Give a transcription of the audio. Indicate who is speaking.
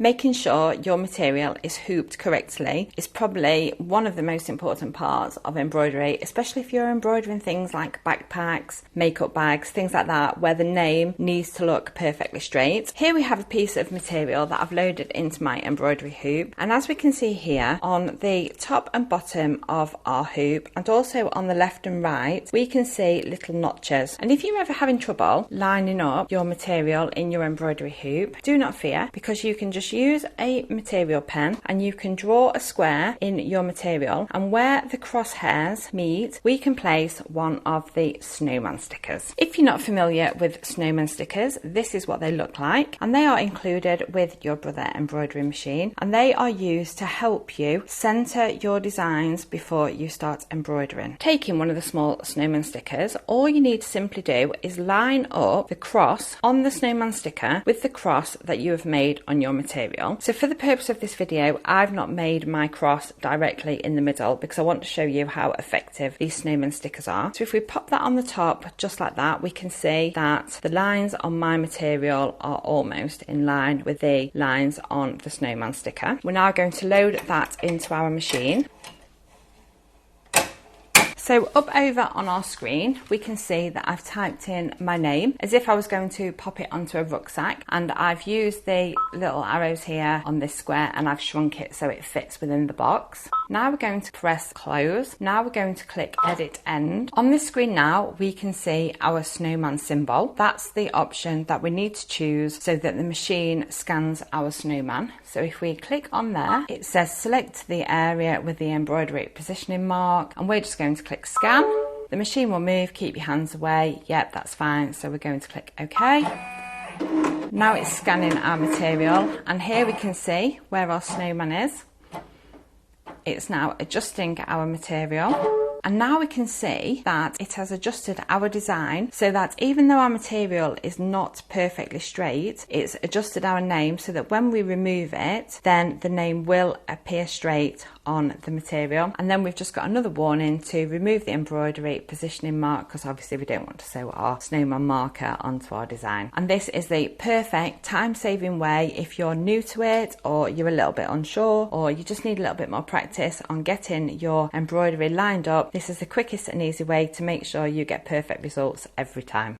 Speaker 1: Making sure your material is hooped correctly is probably one of the most important parts of embroidery, especially if you're embroidering things like backpacks, makeup bags, things like that, where the name needs to look perfectly straight. Here we have a piece of material that I've loaded into my embroidery hoop, and as we can see here on the top and bottom of our hoop, and also on the left and right, we can see little notches. And if you're ever having trouble lining up your material in your embroidery hoop, do not fear, because you can just use a material pen and you can draw a square in your material, and where the crosshairs meet we can place one of the snowman stickers. If you're not familiar with snowman stickers, this is what they look like, and they are included with your Brother embroidery machine, and they are used to help you center your designs before you start embroidering. Taking one of the small snowman stickers, all you need to simply do is line up the cross on the snowman sticker with the cross that you have made on your material. So for the purpose of this video, I've not made my cross directly in the middle because I want to show you how effective these snowman stickers are. So if we pop that on the top just like that, we can see that the lines on my material are almost in line with the lines on the snowman sticker. We're now going to load that into our machine. So up over on our screen, we can see that I've typed in my name as if I was going to pop it onto a rucksack, and I've used the little arrows here on this square and I've shrunk it so it fits within the box. Now we're going to press close. Now we're going to click edit end. On this screen now, we can see our snowman symbol. That's the option that we need to choose so that the machine scans our snowman. So if we click on there, it says select the area with the embroidery positioning mark, and we're just going to click scan. The machine will move, keep your hands away. Yep, that's fine. So we're going to click OK. Now it's scanning our material, and here we can see where our snowman is. It's now adjusting our material. And now we can see that it has adjusted our design so that even though our material is not perfectly straight, it's adjusted our name so that when we remove it, then the name will appear straight on the material. And then we've just got another warning to remove the embroidery positioning mark, because obviously we don't want to sew our snowman marker onto our design. And this is the perfect time-saving way if you're new to it, or you're a little bit unsure, or you just need a little bit more practice on getting your embroidery lined up. This is the quickest and easy way to make sure you get perfect results every time.